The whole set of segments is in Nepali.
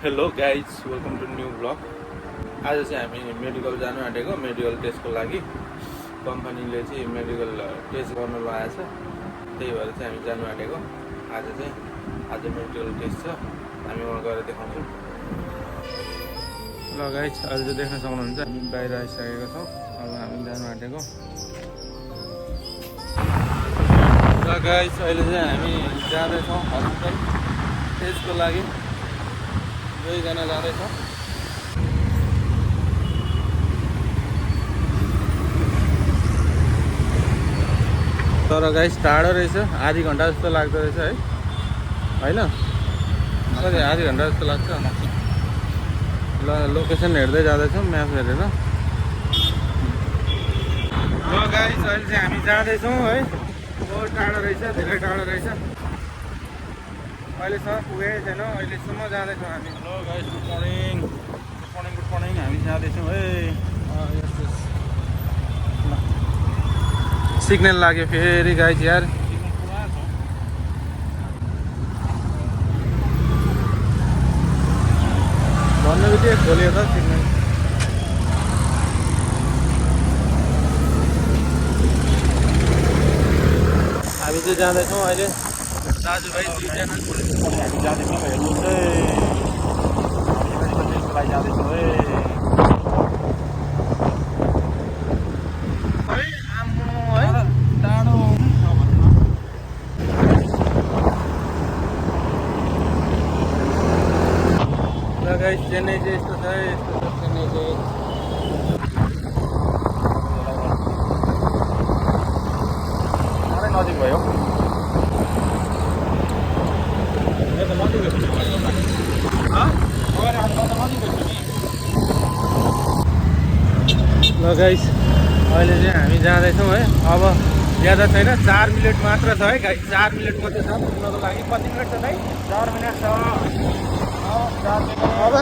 Hello guys, welcome to new blog. आज चाहिँ हामी मेडिकल जानु आँटेको, मेडिकल टेस्टको लागि। कम्पनीले चाहिँ मेडिकल टेस्ट गर्नु लगाएको छ, त्यही भएर चाहिँ हामी जानु आँटेको। आज मेडिकल टेस्ट छ, हामी वहाँ गएर देखाउँछौँ। ल गाइज, अहिले चाहिँ देख्न सक्नुहुन्छ हामी बाहिर आइसकेको छौँ। अब हामी जानु आँटेको। ल गाइज, अहिले चाहिँ हामी जाँदैछौँ हस्पिटल टेस्टको लागि। दुईजना जाँदैछ। तर गाइस टाढो रहेछ, आधी घन्टा जस्तो लाग्दो रहेछ है, होइन? कति आधी घन्टा जस्तो लाग्छ। ल लोकेसन हेर्दै जाँदैछौँ, म्याप हेरेर। ल गाइस, अहिले चाहिँ हामी जाँदैछौँ है। बहुत टाढो रहेछ, धेरै टाढो रहेछ। अहिलेसम्म पुगेकै छैन, अहिलेसम्म जाँदैछौँ हामी। Hello guys, good morning, good morning. हामी जाँदैछौँ है। सिग्नल लाग्यो फेरि गाइस यार। भन्ने बित्तिकै खोल्यो त सिग्नल। हामी चाहिँ जाँदैछौँ अहिले। दाजुभाइ दुईजना हामी जाँदैछौँ। हेर्नुहोस् है, हामी त्यसको लागि जाँदैछौँ है। आम्मो है, टाढो ल गाइस, चेन्नई चाहिँ यस्तो छ है, यस्तो छ चेन्नई चाहिँ। साह्रै नजिक भयो। ल गाइस, अहिले चाहिँ हामी जाँदैछौँ है। अब ज्यादा छैन, 4 मिनट मात्र छ है गाइस। 4 मिनट मात्रै छ पुग्नको लागि। कति मिनट छ भाइ? 4 मिनट छ। अब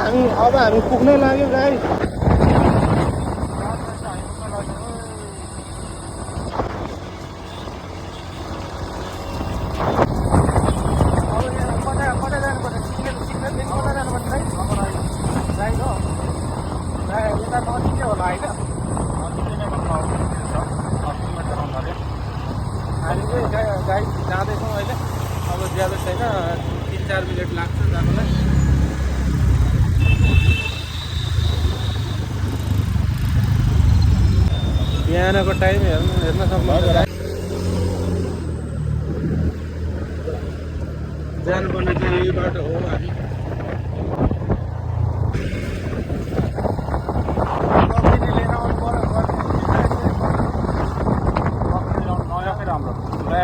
हामी पुग्न लाग्यो गाइस। गाइस जाँदैछौँ अहिले। अब ज्यादा छैन, 3-4 मिनट लाग्छ जानुलाई। बिहानको टाइम हेर्न सक्नुहुन्छ। जानुपर्ने चाहिँ यही बाटो हो। हामी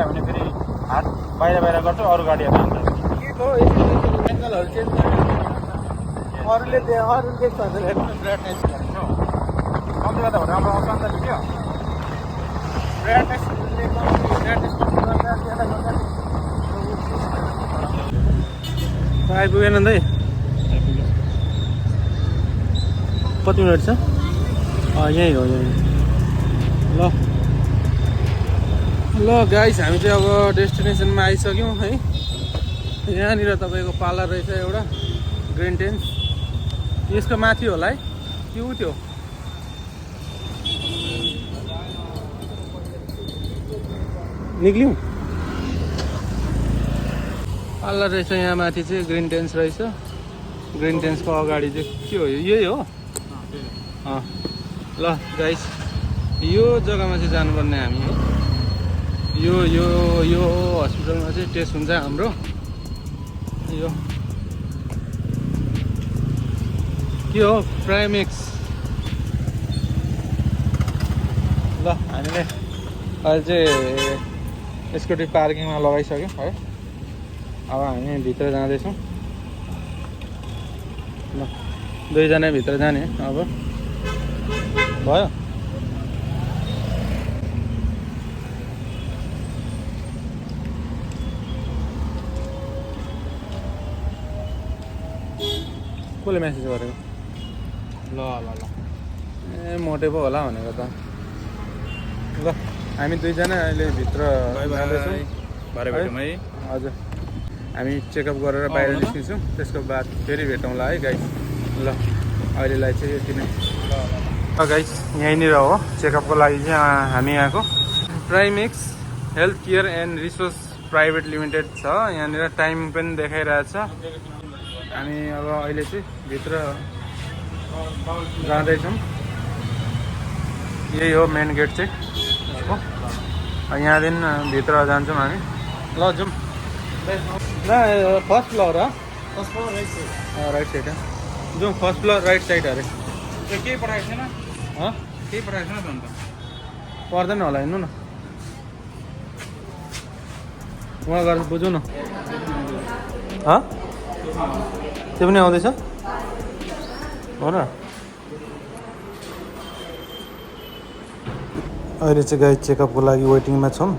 भने फेरि हात बाहिर गर्छु, अरू गाडीहरू हान्छ। के को एङ्गलहरू चेन्ज गर्नु अरूले देख्छ भने ब्राइटनेस गर्नु कम्ती गर्दा राम्रो आउँछ नि त भिडियो। ब्राइटनेसले आइपुगेन नि त। कति मिनट छ? यहीँ हो, यहीँ। ल गाइस, हामी चाहिँ अब डेस्टिनेसनमा आइसक्यौँ है। यहाँनिर तपाईँको पार्लर रहेछ एउटा, ग्रिन टेन्स। यसको माथि होला है कि उ त्यो? निक्ल्यौँ। पार्लर रहेछ यहाँ माथि चाहिँ, ग्रिन टेन्स रहेछ। ग्रिन टेन्सको अगाडि चाहिँ के हो? यही हो। ल गाइस, यो जग्गामा चाहिँ जानुपर्ने हामी है। यो हस्पिटलमा चाहिँ टेस्ट हुन्छ हाम्रो। यो के हो? प्राइमेक्स। ल हामीले अहिले चाहिँ स्कुटी पार्किङमा लगाइसक्यौँ है। अब हामी भित्र जाँदैछौँ। ल दुईजना भित्र जाने अब भयो। कसले मेसेज गरेको? ल ए मोटे पो होला भनेको त। ल हामी दुईजना अहिले भित्र जाँदैछौँ। हजुर, हामी चेकअप गरेर बाहिर निस्किन्छौँ। त्यसको बाद फेरि भेटौँला है गाइस। ल अहिलेलाई चाहिँ यति नै। ल गाइस यहीँनिर हो चेकअपको लागि चाहिँ हामी आएको। Primex health care and resource private limited छ। यहाँनिर टाइम पनि देखाइरहेछ। हामी अब अहिले चाहिँ भित्र जाँदैछौँ। यही हो मेन गेट चाहिँ यसको। यहाँदेखि भित्र जान्छौँ हामी। ल जाउँ। ल फर्स्ट फ्लोर हो? First floor right side. Right side हो। जाउँ फर्स्ट फ्लोर राइट साइड अरे। केही पठाएको छैन? केही पठाएको छैन त अन्त? पर्दैन होला हिँड्नु न। उहाँ गएर बुझौँ न। त्यो पनि आउँदैछ हो र? अहिले चाहिँ गाइस चेकअपको लागि वेटिङमा छौँ।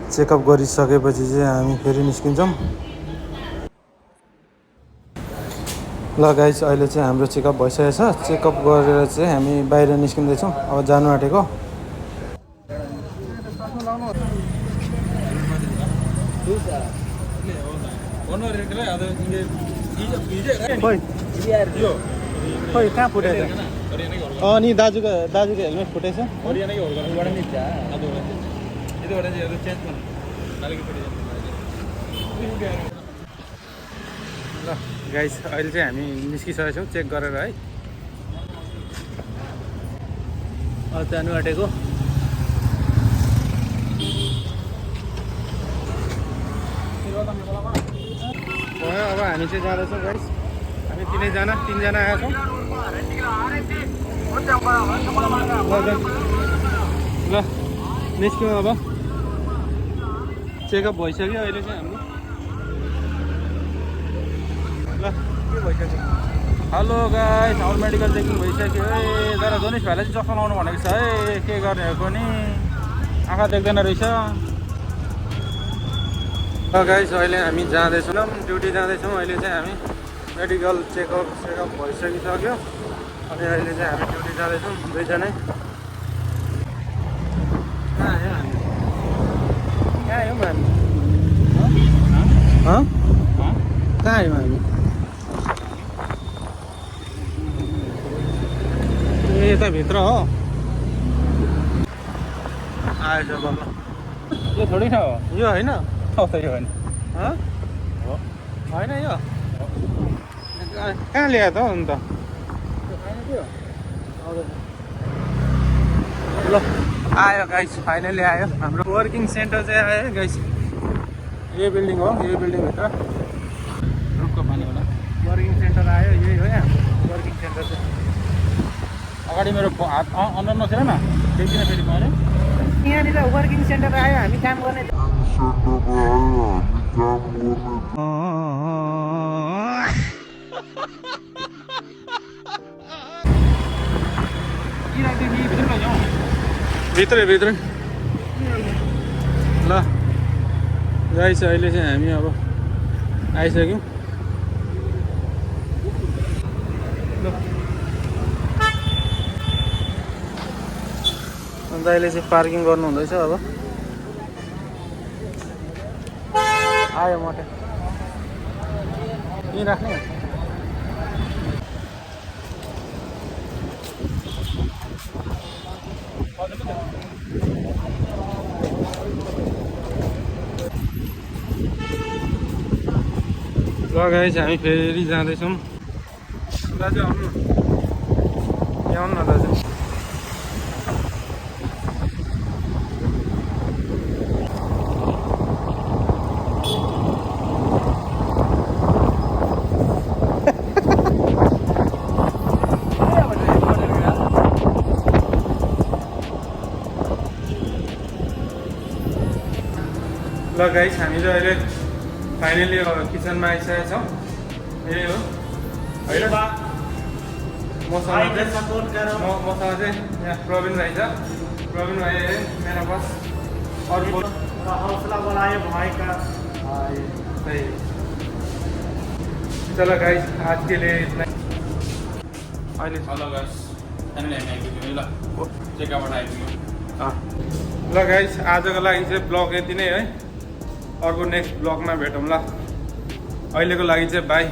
चेकअप गरिसकेपछि चाहिँ हामी फेरि निस्किन्छौँ। ल गाइस अहिले चाहिँ हाम्रो चेकअप भइसकेको छ। चेकअप गरेर चाहिँ हामी बाहिर निस्किँदैछौँ। अब जानु आँटेको। खोइ कहाँ फुटेछ? नि दाजुको हेलमेट फुटेछ। ल गाइस अहिले चाहिँ हामी निस्किसकेको छौँ चेक गरेर है। जानु आँटेको। अब हामी चाहिँ जाँदैछौँ गाइस। हामी तिनजना आएका छौँ। ल निस्क्यौँ अब। चेकअप भइसक्यो अहिले चाहिँ हाम्रो। ल के भइसक्यो? हेलो गाइस हाम्रो मेडिकल चेकिङ भइसक्यो है। तर जोनिस भाइलाई चाहिँ चस्मा लाउनु भनेको छ है। के गर्ने हो पनि आँखा देख्दैन रहेछ। ल गाइस अहिले हामी जाँदैछौँ ड्युटी जाँदैछौँ। अहिले चाहिँ हामी मेडिकल चेकअप भइसकिसक्यो। अनि अहिले चाहिँ हामी ड्युटी जाँदैछौँ दुईजनै। कहाँ आयो हामी? कहाँ आयौँ हामी? कहाँ आयौँ हामी? यताभित्र हो। आएछ बल्ल। यो थोरै न हो। यो होइन? यो होइन। होइन यो कहाँ ल्यायो त अन्त? ल आयो गाइस फाइनली आयो हाम्रो वर्किङ सेन्टर चाहिँ आयो है गाइस। यही बिल्डिङ हो। यही बिल्डिङभित्र रुखको पानी होला। वर्किङ सेन्टर आयो। यही हो यहाँ वर्किङ सेन्टर चाहिँ। अगाडि मेरो हात अनुहार नछेर न देखिन फेरि मैले। यहाँनिर वर्किङ सेन्टर आयो हामी काम गर्ने। भित्रै ल गाइस अहिले चाहिँ हामी अब आइसक्यौँ। अन्त अहिले चाहिँ पार्किङ गर्नु हुँदैछ। अब आयो मोटे यहीँ राख्ने। ल गाइस हामी फेरि जाँदैछौँ। दाजु आउनु यहाँ आउनु न दाजु। ल गाइस हामी चाहिँ अहिले फाइनली किचनमा आइसकेका छौँ। यही हो होइन? मसँग चाहिँ यहाँ प्रवीण भाइ छ। प्रवीण भाइ मेरा बस और हौसला बढ़ाए भाई का। सही। चलो गाइस आज के लिए इतना। अहिले हेलो गाइस फाइनली हामी आइपुग्यौँ ल चेकअपबाट आइपुग्यौँ। ल गाइस आजको लागि चाहिँ ब्लग यति नै है। अर्को नेक्स्ट ब्लगमा भेटौँ ल। अहिलेको लागि चाहिँ बाई।